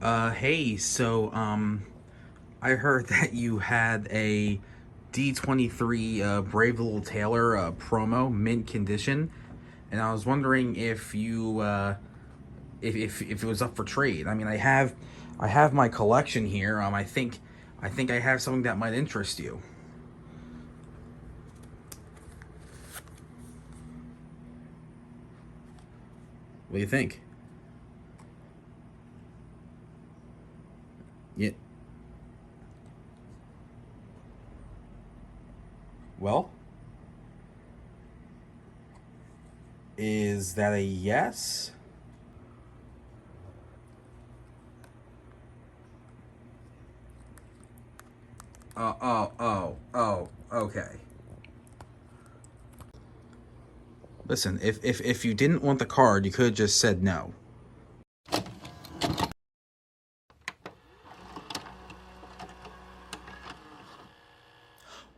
Hey, I heard that you had a D23 Brave Little Tailor promo, mint condition, and I was wondering if if it was up for trade. I mean, I have my collection here. I think I have something that might interest you. What do you think? Yeah. Well, is that a yes? Okay. Listen, if you didn't want the card, you could have just said no.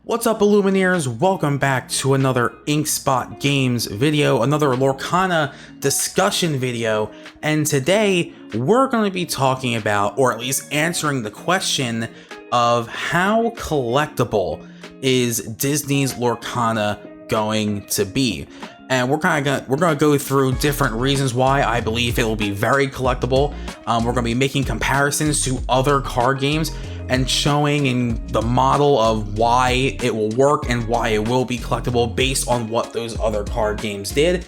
What's up, Illumineers? Welcome back to another InkSpot Games video, another Lorcana discussion video, and today we're going to be talking about, or at least answering the question of how collectible is Disney's Lorcana going to be. And we're gonna go through different reasons why I believe it will be very collectible. We're gonna be making comparisons to other card games and showing in the model of why it will work and why it will be collectible based on what those other card games did.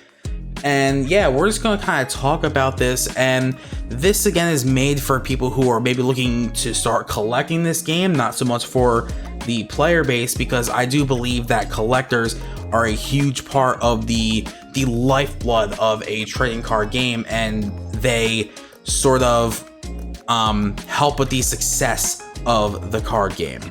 And yeah, we're just gonna kind of talk about this, and this again is made for people who are maybe looking to start collecting this game, not so much for the player base, because I do believe that collectors are a huge part of the lifeblood of a trading card game, and they sort of help with the success of the card game.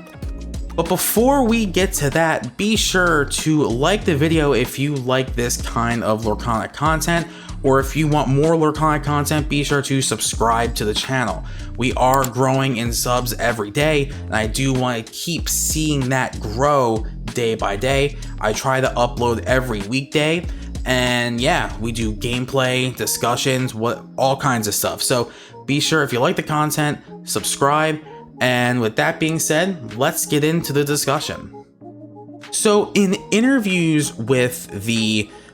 But before we get to that, be sure to like the video if you like this kind of Lorcana content, or if you want more Lorcana content, be sure to subscribe to the channel. We are growing in subs every day, and I do want to keep seeing that grow day by day. I try to upload every weekday, and yeah, we do gameplay, discussions, all kinds of stuff. So be sure, if you like the content, subscribe. And with that being said, let's get into the discussion. So in interviews with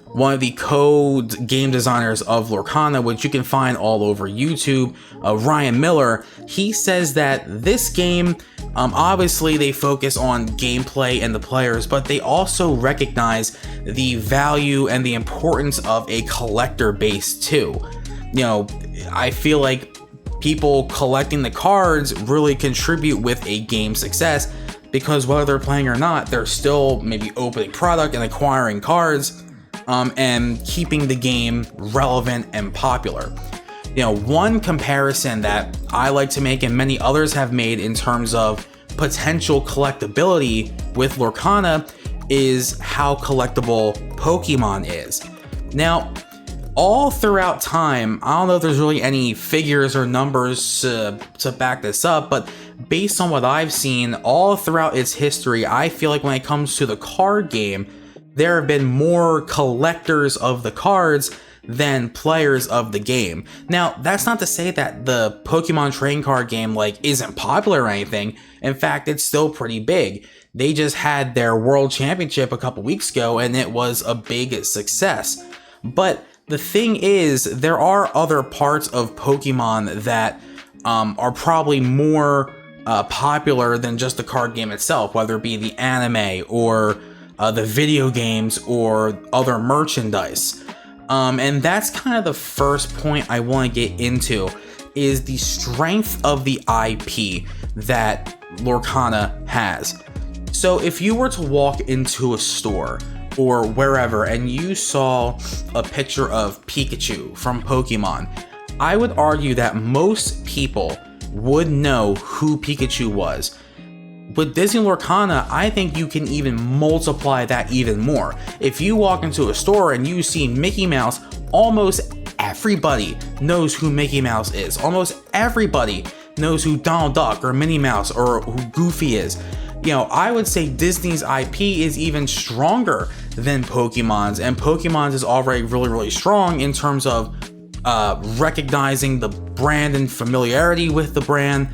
one of the co-game designers of Lorcana, which you can find all over YouTube, Ryan Miller, he says that this game, obviously they focus on gameplay and the players, but they also recognize the value and the importance of a collector base too. You know, I feel like people collecting the cards really contribute with a game success, because whether they're playing or not, they're still maybe opening product and acquiring cards, and keeping the game relevant and popular. You know, one comparison that I like to make, and many others have made in terms of potential collectability with Lorcana, is how collectible Pokemon is. Now, all throughout time, I don't know if there's really any figures or numbers to back this up, but based on what I've seen all throughout its history, I feel like when it comes to the card game, there have been more collectors of the cards than players of the game. Now, that's not to say that the Pokemon trading card game isn't popular or anything. In fact, it's still pretty big. They just had their World Championship a couple weeks ago, and it was a big success. But the thing is, there are other parts of Pokemon that are probably more popular than just the card game itself, whether it be the anime or the video games or other merchandise. And that's kind of the first point I want to get into, is the strength of the IP that Lorcana has. So if you were to walk into a store or wherever and you saw a picture of Pikachu from Pokemon, I would argue that most people would know who Pikachu was. With Disney Lorcana, I think you can even multiply that even more. If you walk into a store and you see Mickey Mouse, almost everybody knows who Mickey Mouse is. Almost everybody knows who Donald Duck or Minnie Mouse or who Goofy is. You know, I would say Disney's IP is even stronger than Pokemon's, and Pokemon's is already really, really strong in terms of recognizing the brand and familiarity with the brand.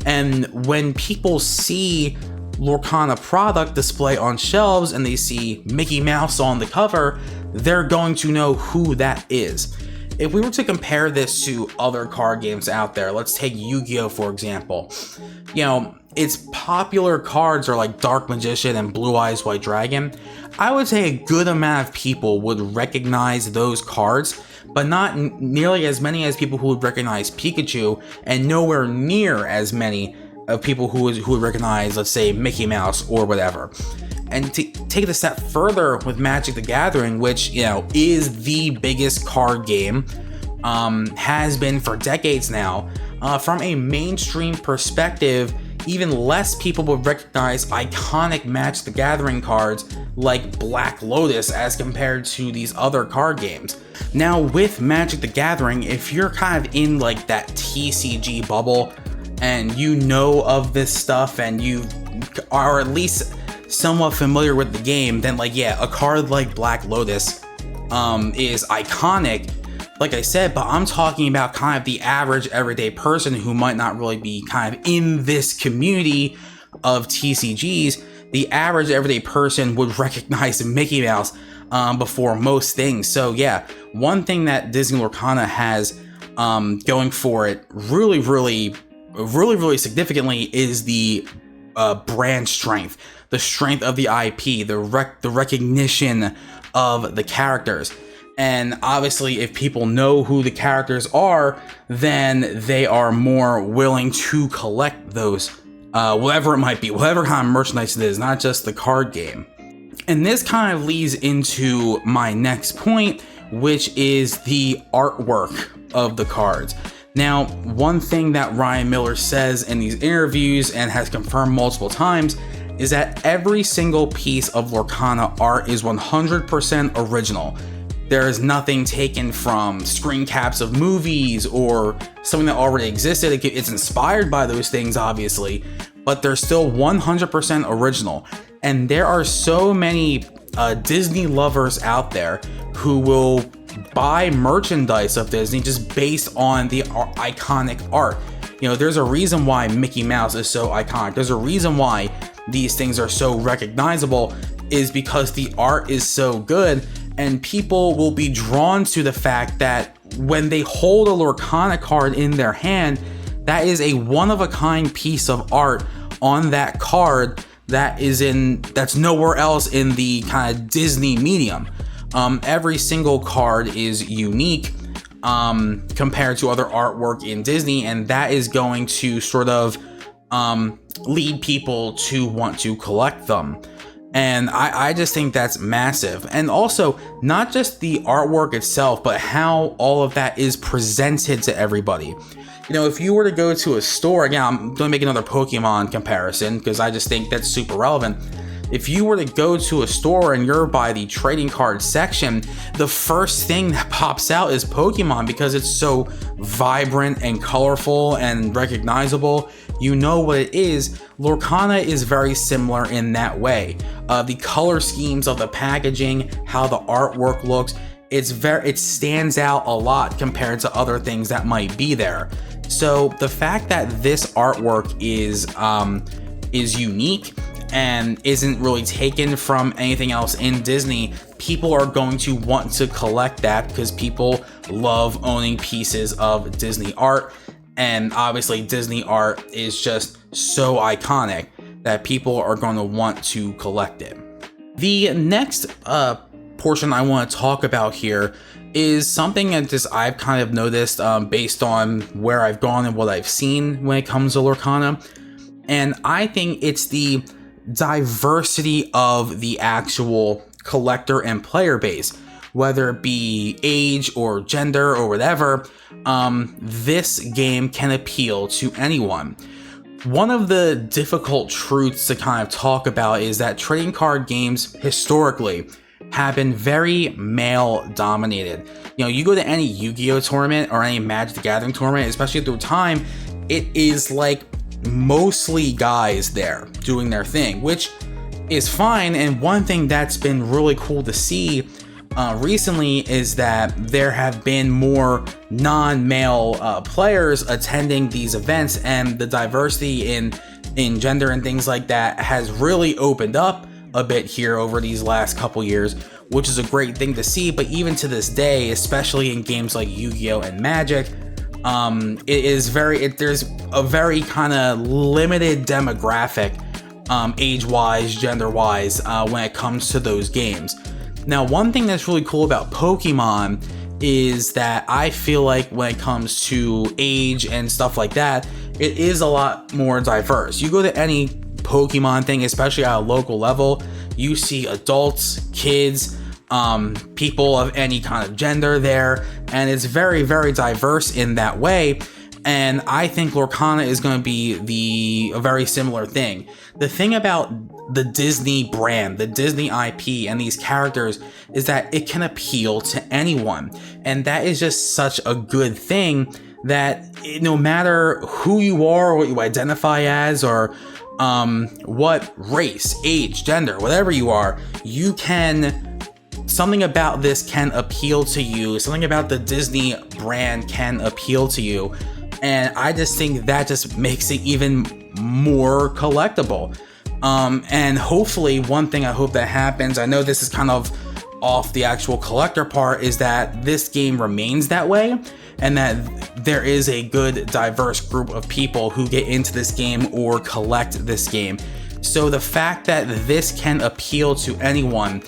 And when people see Lorcana product display on shelves and they see Mickey Mouse on the cover, they're going to know who that is. If we were to compare this to other card games out there, let's take Yu-Gi-Oh! For example. You know, its popular cards are like Dark Magician and Blue Eyes White Dragon. I would say a good amount of people would recognize those cards, but not nearly as many as people who would recognize Pikachu, and nowhere near as many of people who would recognize, let's say, Mickey Mouse or whatever. And to take it a step further with Magic the Gathering, which, you know, is the biggest card game, has been for decades now, from a mainstream perspective, even less people would recognize iconic Magic the Gathering cards like Black Lotus as compared to these other card games. Now with Magic the Gathering, if you're kind of in like that TCG bubble and you know of this stuff and you are at least somewhat familiar with the game, then like, yeah, a card like Black Lotus is iconic, like I said, but I'm talking about kind of the average everyday person who might not really be kind of in this community of TCGs. The average everyday person would recognize Mickey Mouse before most things. So yeah, one thing that Disney Lorcana has going for it really significantly is the brand strength, the strength of the IP, the recognition of the characters. And obviously, if people know who the characters are, then they are more willing to collect those, whatever it might be, whatever kind of merchandise it is, not just the card game. And this kind of leads into my next point, which is the artwork of the cards. Now, one thing that Ryan Miller says in these interviews and has confirmed multiple times is that every single piece of Lorcana art is 100% original. There is nothing taken from screen caps of movies or something that already existed. It's inspired by those things, obviously, but they're still 100% original. And there are so many Disney lovers out there who will buy merchandise of Disney just based on the iconic art. You know, there's a reason why Mickey Mouse is so iconic. There's a reason why these things are so recognizable, is because the art is so good. And people will be drawn to the fact that when they hold a Lorcana card in their hand, that is a one-of-a-kind piece of art on that card that's nowhere else in the kind of Disney medium. Every single card is unique compared to other artwork in Disney, and that is going to sort of lead people to want to collect them. And I just think that's massive. And also, not just the artwork itself, but how all of that is presented to everybody. You know, if you were to go to a store, again, I'm going to make another Pokemon comparison because I just think that's super relevant. If you were to go to a store and you're by the trading card section, the first thing that pops out is Pokemon because it's so vibrant and colorful and recognizable. You know what it is. Lorcana is very similar in that way. The color schemes of the packaging, how the artwork looks, it stands out a lot compared to other things that might be there. So the fact that this artwork is unique and isn't really taken from anything else in Disney, people are going to want to collect that because people love owning pieces of Disney art. And obviously Disney art is just so iconic that people are going to want to collect it. The next portion I want to talk about here is something that just I've kind of noticed based on where I've gone and what I've seen when it comes to Lorcana. And I think it's the diversity of the actual collector and player base, whether it be age or gender or whatever. This game can appeal to anyone. One of the difficult truths to kind of talk about is that trading card games historically have been very male dominated. You know, you go to any Yu-Gi-Oh tournament or any Magic the Gathering tournament, especially through time, it is like mostly guys there doing their thing, which is fine. And one thing that's been really cool to see recently is that there have been more non-male players attending these events, and the diversity in gender and things like that has really opened up a bit here over these last couple years, which is a great thing to see. But even to this day, especially in games like Yu-Gi-Oh! And Magic, there's a very kind of limited demographic, age-wise, gender-wise, when it comes to those games. Now, one thing that's really cool about Pokemon is that I feel like when it comes to age and stuff like that, it is a lot more diverse. You go to any Pokemon thing, especially at a local level, you see adults, kids, people of any kind of gender there, and it's very, very diverse in that way. And I think Lorcana is going to be a very similar thing. The thing about the Disney brand, the Disney IP, and these characters is that it can appeal to anyone. And that is just such a good thing, that no matter who you are, what you identify as, or what race, age, gender, whatever you are, something about this can appeal to you. Something about the Disney brand can appeal to you. And I just think that just makes it even more collectible. And hopefully, one thing I hope that happens, I know this is kind of off the actual collector part, is that this game remains that way, and that there is a good diverse group of people who get into this game or collect this game. So the fact that this can appeal to anyone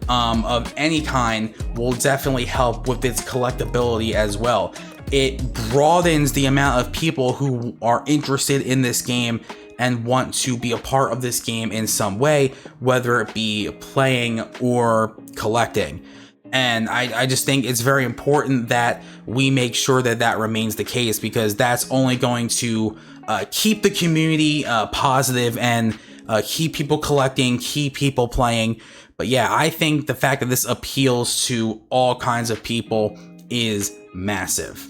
of any kind will definitely help with its collectability as well. It broadens the amount of people who are interested in this game and want to be a part of this game in some way, whether it be playing or collecting. And I just think it's very important that we make sure that that remains the case, because that's only going to keep the community positive and keep people collecting, keep people playing. But yeah, I think the fact that this appeals to all kinds of people is massive.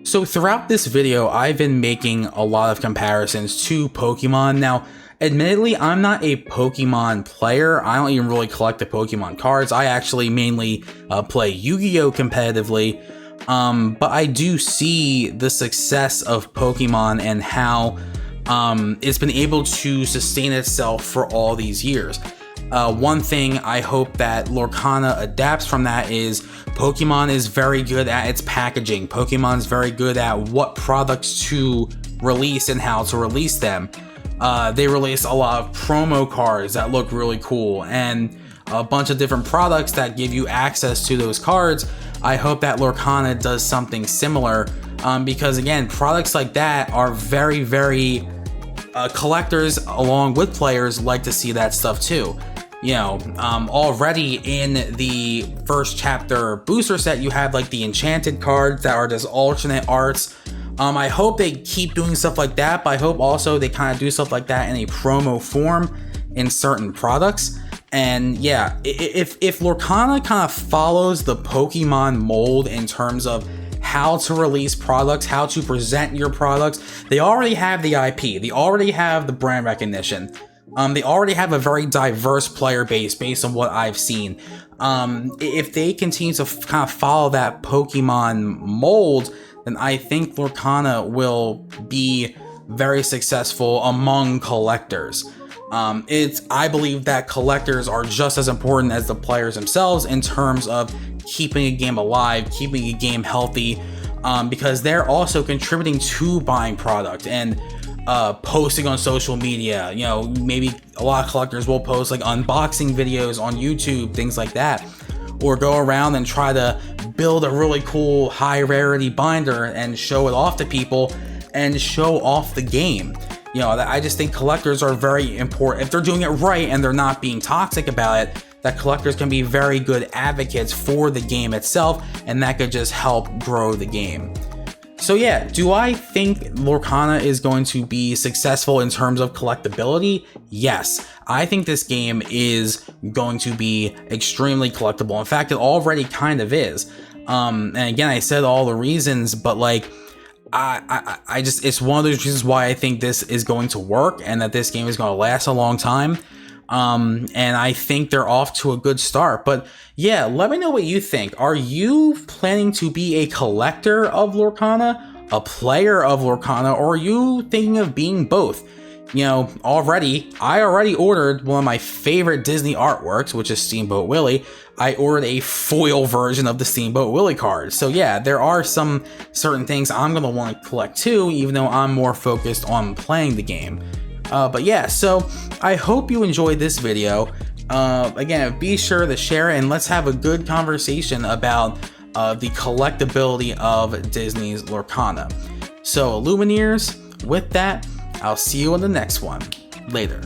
So throughout this video, I've been making a lot of comparisons to Pokemon. Now, admittedly, I'm not a Pokemon player. I don't even really collect the Pokemon cards. I actually mainly play Yu-Gi-Oh! Competitively. But I do see the success of Pokemon and how it's been able to sustain itself for all these years. One thing I hope that Lorcana adapts from that is Pokemon is very good at its packaging. Pokemon's very good at what products to release and how to release them. They release a lot of promo cards that look really cool, and a bunch of different products that give you access to those cards. I hope that Lorcana does something similar, because again, products like that are very, very collectors along with players like to see that stuff too. You know, already in the first chapter booster set, you have like the enchanted cards that are just alternate arts. I hope they keep doing stuff like that, but I hope also they kind of do stuff like that in a promo form in certain products. And yeah, if Lorcana kind of follows the Pokemon mold in terms of how to release products, how to present your products, they already have the IP, they already have the brand recognition. They already have a very diverse player base based on what I've seen. If they continue to kind of follow that Pokemon mold, then I think Lorcana will be very successful among collectors. I believe that collectors are just as important as the players themselves in terms of keeping a game alive, keeping a game healthy, because they're also contributing to buying product and posting on social media. You know, maybe a lot of collectors will post like unboxing videos on YouTube, things like that, or go around and try to build a really cool high rarity binder and show it off to people and show off the game. You know, I just think collectors are very important. If they're doing it right and they're not being toxic about it, that collectors can be very good advocates for the game itself, and that could just help grow the game. So yeah, do I think Lorcana is going to be successful in terms of collectability? Yes, I think this game is going to be extremely collectible. In fact, it already kind of is. And again, I said all the reasons, but like, I just, it's one of those reasons why I think this is going to work and that this game is going to last a long time. And I think they're off to a good start. But yeah, let me know what you think. Are you planning to be a collector of Lorcana, a player of Lorcana, or are you thinking of being both? You know, I already ordered one of my favorite Disney artworks, which is Steamboat Willie. I ordered a foil version of the Steamboat Willie card. So yeah, there are some certain things I'm going to want to collect too, even though I'm more focused on playing the game. But yeah, so I hope you enjoyed this video. Again, be sure to share it and let's have a good conversation about the collectability of Disney's Lorcana. So Lumineers, with that, I'll see you on the next one. Later.